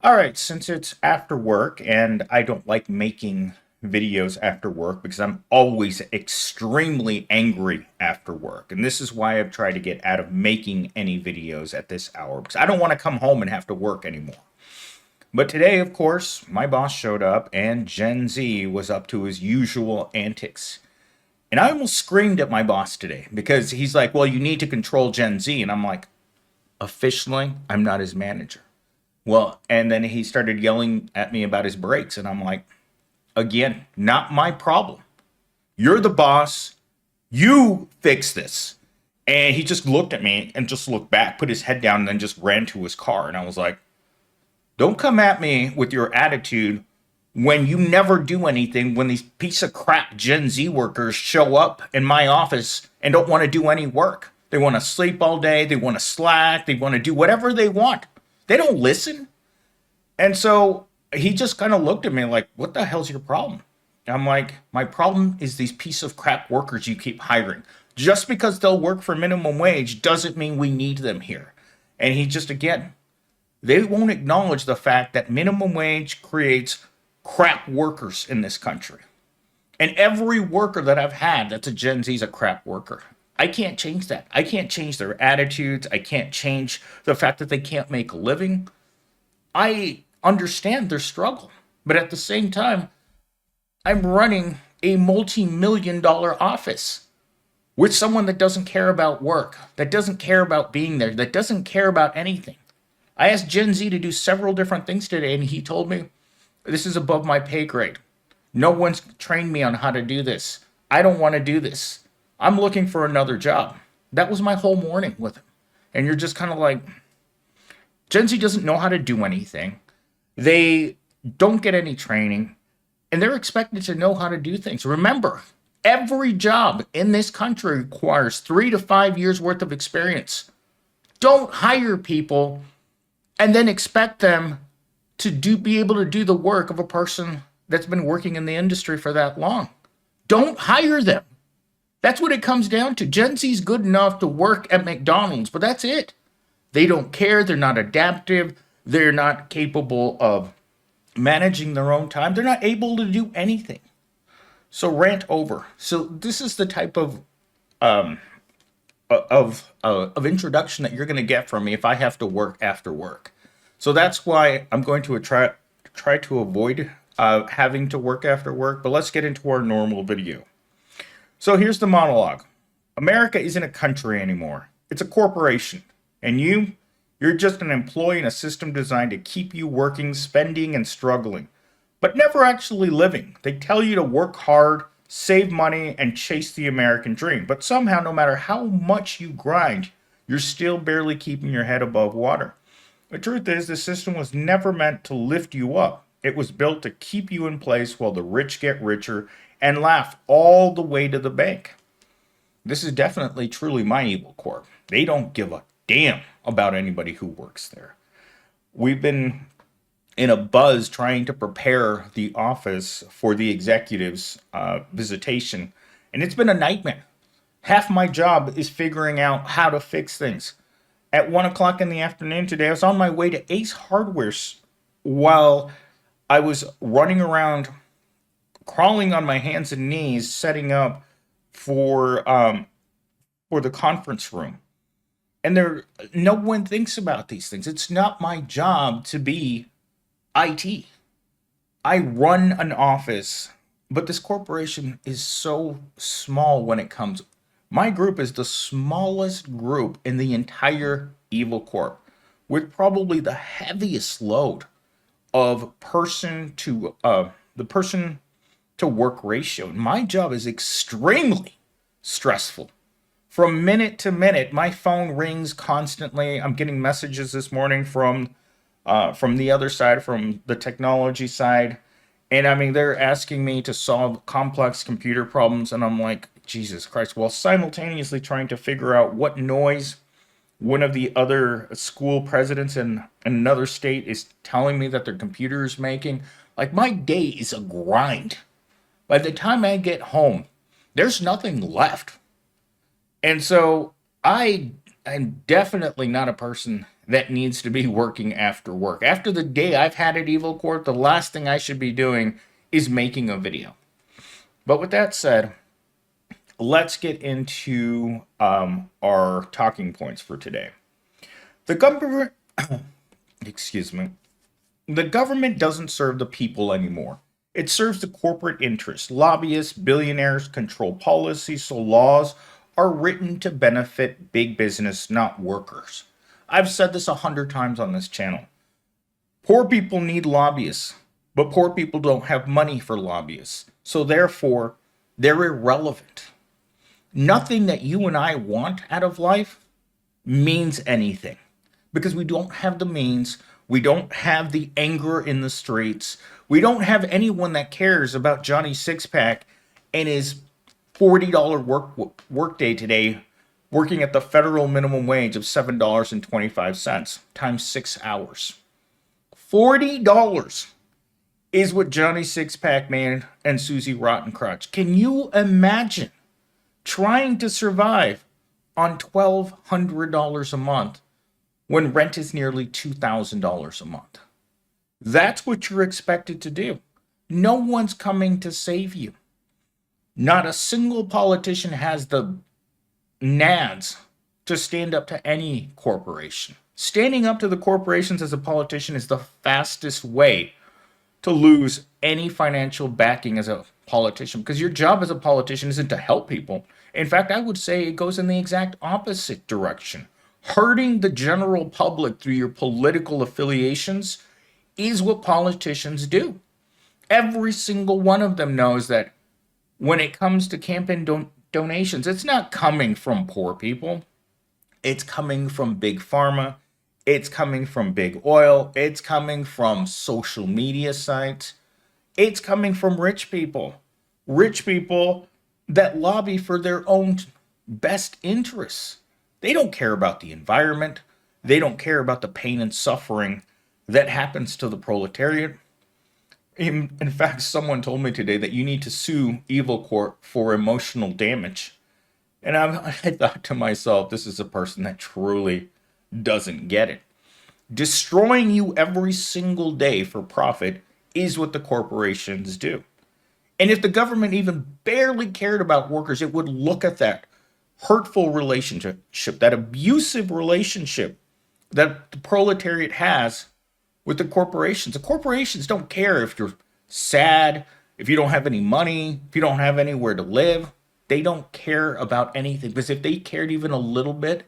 All right, since it's after work and I don't like making videos after work because I'm always extremely angry after work. And this is why I've tried to get out of making any videos at this hour because I don't want to come home and have to work anymore. But today, of course, my boss showed up and Gen Z was up to his usual antics. And I almost screamed at my boss today because he's like, "Well, you need to control Gen Z." And I'm like, "Officially, I'm not his manager." Well, and then he started yelling at me about his breaks. And I'm like, again, not my problem. You're the boss. You fix this. And he just looked at me and just looked back, put his head down, and then just ran to his car. And I was like, don't come at me with your attitude when you never do anything, when these piece of crap Gen Z workers show up in my office and don't want to do any work. They want to sleep all day. They want to slack. They want to do whatever they want. They don't listen. And so he just kind of looked at me like, what the hell's your problem? I'm like, my problem is these piece of crap workers you keep hiring. Just because they'll work for minimum wage doesn't mean we need them here. And he just, again, they won't acknowledge the fact that minimum wage creates crap workers in this country. And every worker that I've had that's a Gen Z is a crap worker. I can't change that. I can't change their attitudes. I can't change the fact that they can't make a living. I understand their struggle. But at the same time, I'm running a multi-million dollar office with someone that doesn't care about work, that doesn't care about being there, that doesn't care about anything. I asked Gen Z to do several different things today, and he told me this is above my pay grade. No one's trained me on how to do this. I don't want to do this. I'm looking for another job. That was my whole morning with him. And you're just kind of like, Gen Z doesn't know how to do anything. They don't get any training, and they're expected to know how to do things. Remember, every job in this country requires 3 to 5 years worth of experience. Don't hire people and then expect them to be able to do the work of a person that's been working in the industry for that long. Don't hire them. That's what it comes down to. Gen Z is good enough to work at McDonald's, but that's it. They don't care. They're not adaptive. They're not capable of managing their own time. They're not able to do anything. So rant over. So this is the type um, of introduction that you're going to get from me if I have to work after work. So that's why I'm going to try to avoid having to work after work. But let's get into our normal video. So here's the monologue. America isn't a country anymore. It's a corporation. And you're just an employee in a system designed to keep you working, spending, and struggling, but never actually living. They tell you to work hard, save money, and chase the American dream. But somehow, no matter how much you grind, you're still barely keeping your head above water. The truth is, the system was never meant to lift you up. It was built to keep you in place while the rich get richer and laugh all the way to the bank. This is definitely truly my evil corp. They don't give a damn about anybody who works there. We've been in a buzz trying to prepare the office for the executives' visitation, and it's been a nightmare. Half my job is figuring out how to fix things. At 1 o'clock in the afternoon today, I was on my way to Ace Hardware's while I was running around, crawling on my hands and knees, setting up for the conference room. And no one thinks about these things. It's not my job to be IT. I run an office, but this corporation is so small when it comes. My group is the smallest group in the entire Evil Corp, with probably the heaviest load of the person to work ratio. My job is extremely stressful. From minute to minute, my phone rings constantly. I'm getting messages this morning from the other side, from the technology side. And I mean, they're asking me to solve complex computer problems. And I'm like, Jesus Christ, while simultaneously trying to figure out what noise one of the other school presidents in another state is telling me that their computer is making. Like, my day is a grind. By the time I get home, there's nothing left. And so I I'm definitely not a person that needs to be working after work. After the day I've had at Evil Court, the last thing I should be doing is making a video. But with that said, let's get into our talking points for today. The government, excuse me, the government doesn't serve the people anymore. It serves the corporate interests. Lobbyists, billionaires control policy, so laws are written to benefit big business, not workers. I've said this 100 times on this channel. Poor people need lobbyists, but poor people don't have money for lobbyists. So therefore, they're irrelevant. Nothing that you and I want out of life means anything because we don't have the means. We don't have the anger in the streets. We don't have anyone that cares about Johnny Sixpack and his $40 work day today, working at the federal minimum wage of $7.25 times 6 hours. $40 is what Johnny Sixpack made and Susie Rottencrotch. Can you imagine trying to survive on $1,200 a month when rent is nearly $2,000 a month? That's what you're expected to do. No one's coming to save you. Not a single politician has the nads to stand up to any corporation. Standing up to the corporations as a politician is the fastest way to lose any financial backing as a politician, because your job as a politician isn't to help people. In fact, I would say it goes in the exact opposite direction. Hurting the general public through your political affiliations is what politicians do. Every single one of them knows that when it comes to campaign donations, it's not coming from poor people. It's coming from big pharma. It's coming from big oil. It's coming from social media sites. It's coming from rich people. Rich people that lobby for their own best interests. They don't care about the environment. They don't care about the pain and suffering that happens to the proletariat. In fact, someone told me today that you need to sue Evil Court for emotional damage. And I thought to myself, this is a person that truly doesn't get it. Destroying you every single day for profit is what the corporations do. And if the government even barely cared about workers, it would look at that hurtful relationship, that abusive relationship that the proletariat has with the corporations. The corporations don't care if you're sad, if you don't have any money, if you don't have anywhere to live. They don't care about anything, because if they cared even a little bit,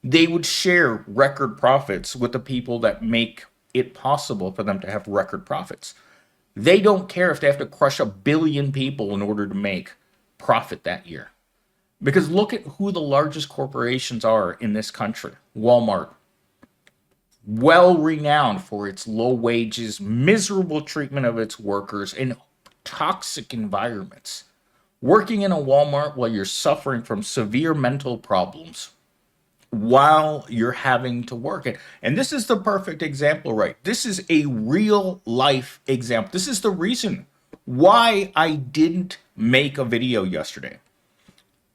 they would share record profits with the people that make it possible for them to have record profits. They don't care if they have to crush 1 billion people in order to make profit that year. Because look at who the largest corporations are in this country. Walmart, well renowned for its low wages, miserable treatment of its workers, and toxic environments. Working in a Walmart while you're suffering from severe mental problems, while you're having to work. And this is the perfect example, right? This is a real life example. This is the reason why I didn't make a video yesterday.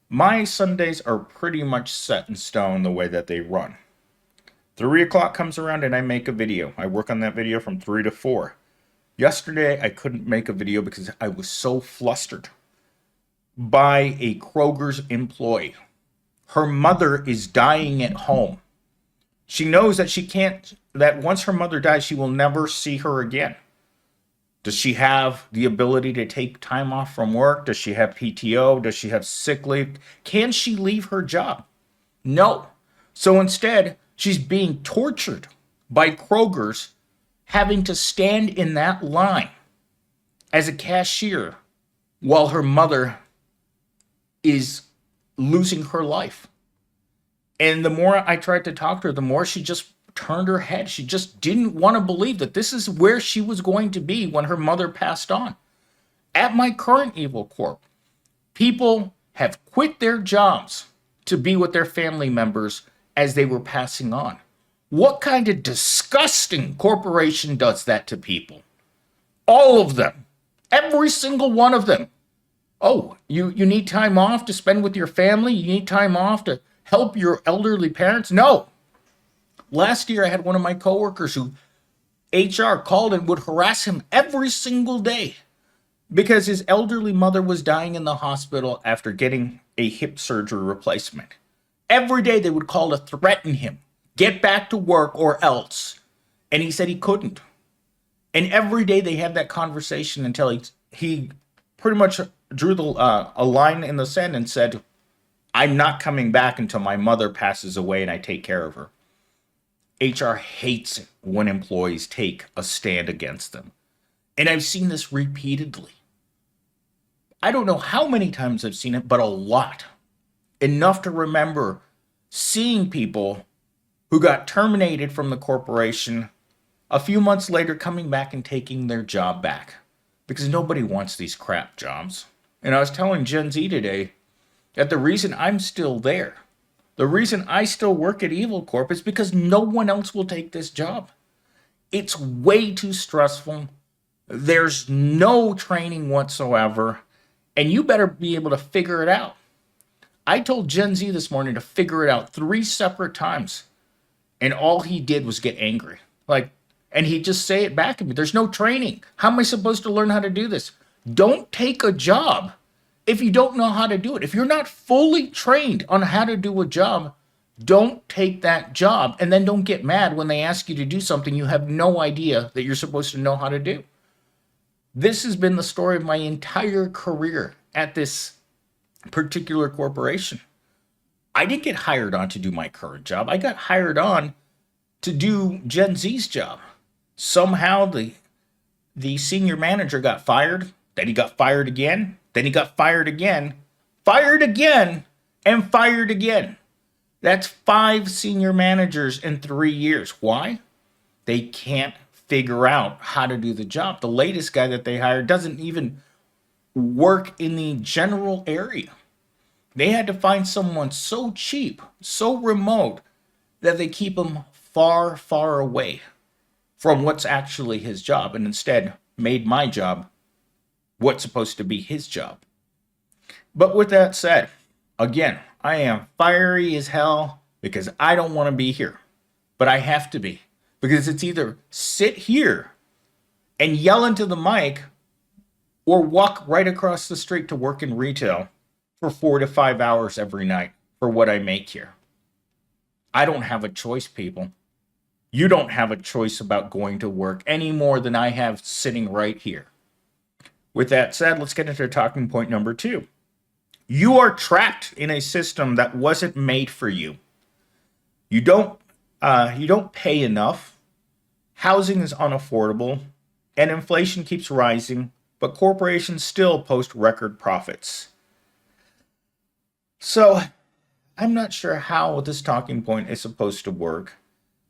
My Sundays are pretty much set in stone the way that they run. 3 o'clock comes around and I make a video. I work on that video from 3 to 4. Yesterday, I couldn't make a video because I was so flustered by a Kroger's employee. Her mother is dying at home. She knows that once her mother dies, she will never see her again. Does she have the ability to take time off from work? Does she have PTO? Does she have sick leave? Can she leave her job? No. So instead, she's being tortured by Kroger's, having to stand in that line as a cashier while her mother is losing her life. And the more I tried to talk to her, the more she just turned her head. She just didn't want to believe that this is where she was going to be when her mother passed on. At my current Evil Corp, people have quit their jobs to be with their family members as they were passing on. What kind of disgusting corporation does that to people? All of them. Every single one of them. Oh, you need time off to spend with your family? You need time off to help your elderly parents? No. Last year, I had one of my coworkers who HR called and would harass him every single day because his elderly mother was dying in the hospital after getting a hip surgery replacement. Every day they would call to threaten him, get back to work or else. And he said he couldn't. And every day they had that conversation until he pretty much drew a line in the sand and said, I'm not coming back until my mother passes away and I take care of her. HR hates it when employees take a stand against them. And I've seen this repeatedly. I don't know how many times I've seen it, but a lot. Enough to remember seeing people who got terminated from the corporation a few months later coming back and taking their job back. Because nobody wants these crap jobs. And I was telling Gen Z today that the reason I'm still there, the reason I still work at Evil Corp is because no one else will take this job. It's way too stressful. There's no training whatsoever. And you better be able to figure it out. I told Gen Z this morning to figure it out 3 separate times. And all he did was get angry. And he'd just say it back at me. There's no training. How am I supposed to learn how to do this? Don't take a job if you don't know how to do it. If you're not fully trained on how to do a job, don't take that job. And then don't get mad when they ask you to do something you have no idea that you're supposed to know how to do. This has been the story of my entire career at this particular corporation. I didn't get hired on to do my current job. I got hired on to do Gen Z's job. Somehow the senior manager got fired, then he got fired again, then he got fired again, and fired again. That's 5 senior managers in 3 years. Why? They can't figure out how to do the job. The latest guy that they hired doesn't even work in the general area. They had to find someone so cheap, so remote, that they keep him far, far away from what's actually his job, and instead made my job what's supposed to be his job. But with that said, again, I am fiery as hell because I don't want to be here, but I have to be, because it's either sit here and yell into the mic or walk right across the street to work in retail for 4 to 5 hours every night for what I make here. I don't have a choice, people. You don't have a choice about going to work any more than I have sitting right here. With that said, let's get into talking point number 2. You are trapped in a system that wasn't made for you. You don't pay enough. Housing is unaffordable, and inflation keeps rising, but corporations still post record profits. So, I'm not sure how this talking point is supposed to work,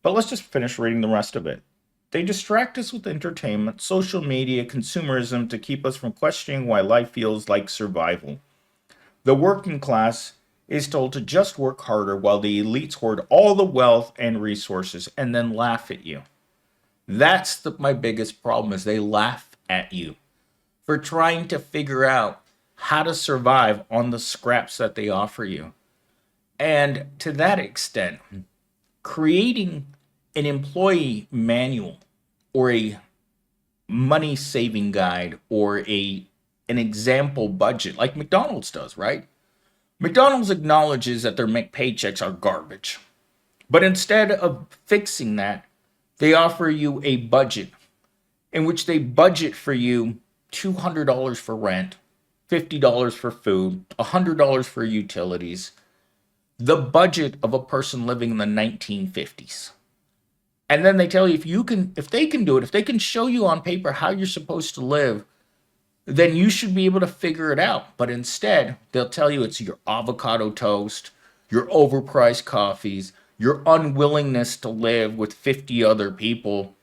but let's just finish reading the rest of it. They distract us with entertainment, social media, consumerism to keep us from questioning why life feels like survival. The working class is told to just work harder while the elites hoard all the wealth and resources and then laugh at you. That's my biggest problem, is they laugh at you for trying to figure out how to survive on the scraps that they offer you. And to that extent, creating an employee manual or a money saving guide or an example budget like McDonald's does, right? McDonald's acknowledges that their paychecks are garbage. But instead of fixing that, they offer you a budget in which they budget for you $200 for rent, $50 for food, $100 for utilities, the budget of a person living in the 1950s. And then they tell you if they can do it, if they can show you on paper how you're supposed to live, then you should be able to figure it out. But instead, they'll tell you it's your avocado toast, your overpriced coffees, your unwillingness to live with 50 other people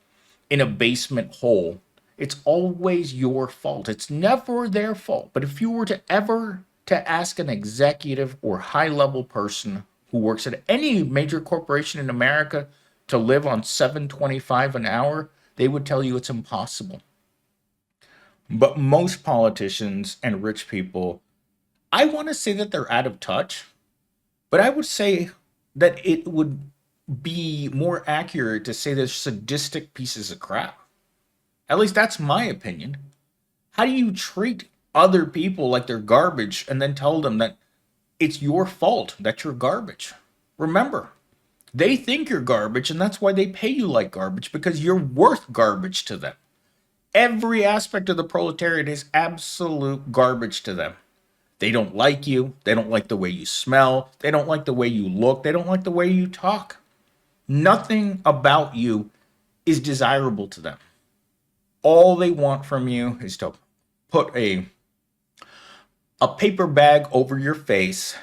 in a basement hole. It's always your fault. It's never their fault. But if you were to ever to ask an executive or high-level person who works at any major corporation in America to live on $7.25 an hour, they would tell you it's impossible. But most politicians and rich people, I want to say that they're out of touch, But I would say that it would be more accurate to say they're sadistic pieces of crap. At least that's my opinion. How do you treat other people like they're garbage and then tell them that it's your fault that you're garbage? Remember, they think you're garbage, and that's why they pay you like garbage, because you're worth garbage to them. Every aspect of the proletariat is absolute garbage to them. They don't like you. They don't like the way you smell. They don't like the way you look. They don't like the way you talk. Nothing about you is desirable to them. All they want from you is to put a paper bag over your face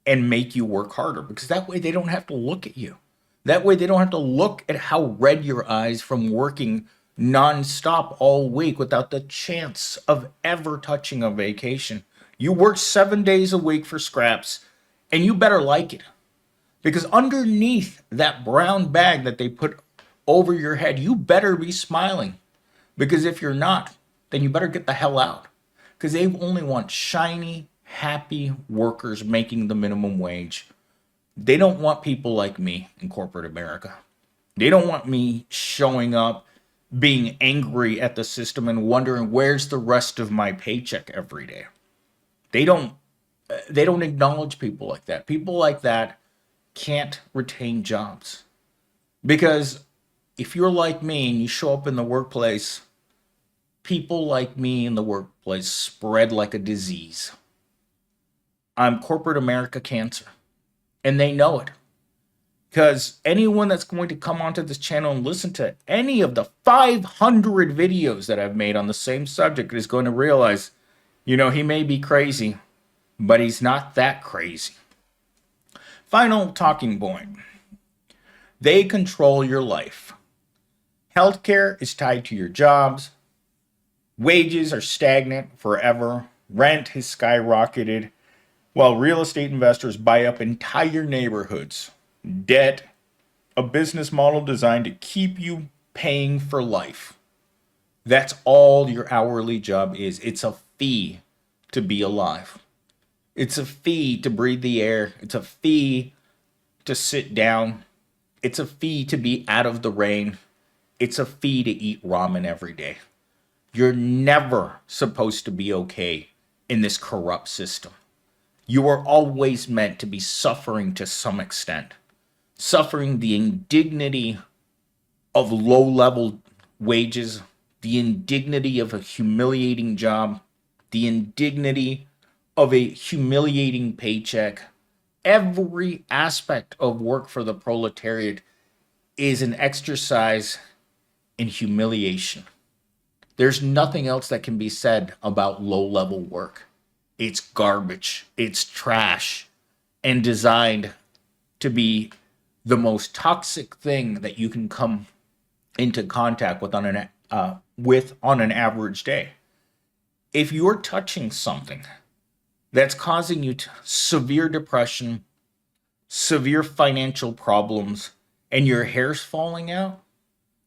and make you work harder, because that way they don't have to look at you. That way they don't have to look at how red your eyes from working nonstop all week without the chance of ever touching a vacation. You work 7 days a week for scraps, and you better like it. Because underneath that brown bag that they put over your head, you better be smiling. Because if you're not, then you better get the hell out. Because they only want shiny, happy workers making the minimum wage. They don't want people like me in corporate America. They don't want me showing up, being angry at the system and wondering where's the rest of my paycheck every day. They don't acknowledge people like that. People like that can't retain jobs. Because if you're like me and you show up in the workplace, people like me in the workplace spread like a disease. I'm corporate America cancer. And they know it. Because anyone that's going to come onto this channel and listen to any of the 500 videos that I've made on the same subject is going to realize, he may be crazy, but he's not that crazy. Final talking point. They control your life. Healthcare is tied to your jobs. Wages are stagnant forever. Rent has skyrocketed, while real estate investors buy up entire neighborhoods. Debt, a business model designed to keep you paying for life. That's all your hourly job is. It's a fee to be alive. It's a fee to breathe the air. It's a fee to sit down. It's a fee to be out of the rain. It's a fee to eat ramen every day. You're never supposed to be okay in this corrupt system. You are always meant to be suffering to some extent. Suffering the indignity of low-level wages, the indignity of a humiliating job, the indignity of a humiliating paycheck. Every aspect of work for the proletariat is an exercise in humiliation. There's nothing else that can be said about low-level work. It's garbage. It's trash. And designed to be the most toxic thing that you can come into contact with on an average day. If you're touching something that's causing you severe depression, severe financial problems, and your hair's falling out,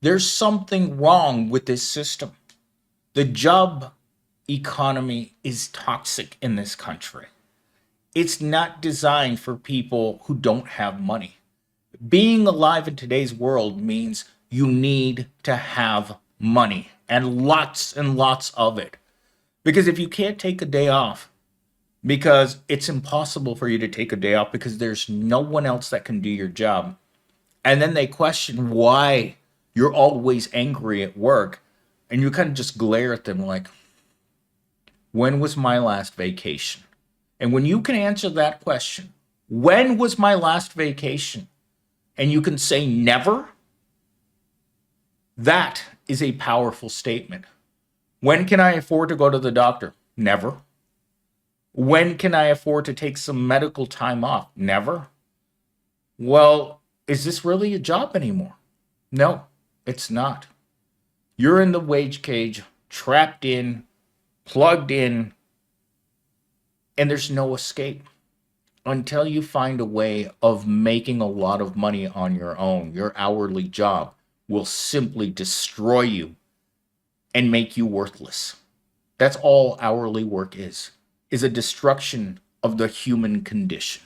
there's something wrong with this system. The job economy is toxic in this country. It's not designed for people who don't have money. Being alive in today's world means you need to have money, and lots of it. Because if you can't take a day off, because it's impossible for you to take a day off because there's no one else that can do your job, and then they question why you're always angry at work, and you kind of just glare at them like, when was my last vacation? And when you can answer that question, when was my last vacation? And you can say never, that is a powerful statement. When can I afford to go to the doctor? Never. When can I afford to take some medical time off? Never. Well, is this really a job anymore? No, it's not. You're in the wage cage, trapped in, plugged in, and there's no escape. Until you find a way of making a lot of money on your own, your hourly job will simply destroy you and make you worthless. That's all hourly work is a destruction of the human condition.